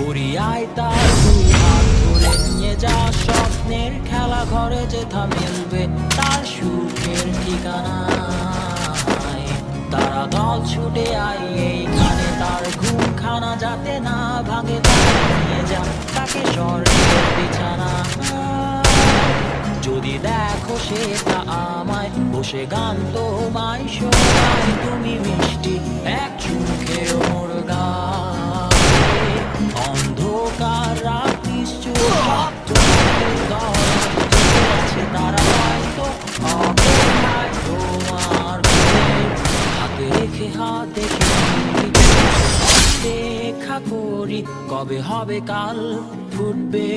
করিয়ায় তার দুই হাত ধরে নিয়ে যা স্বপ্নের খেলা ঘরে যেথা মিলবে তার সুখের ঠিকানা। তারা দল ছুটে আয় এইখানে তার ঘুমখানা যাতে না ভাঙে, নিয়ে যা তাকে স্বর্গের বিছানা। যদি দেখো সেটা আমায় বসে গান তোমায় শোনায়, তুমি মিষ্টি এক চুমুকে ওর গায়ে। অন্ধকার রাত নিশ্চুপ আছে তারা হয়তো অপেক্ষায় তোমার হাতে রেখে হাত দেখে দেখা করি কবে হবে কাল ফুটবে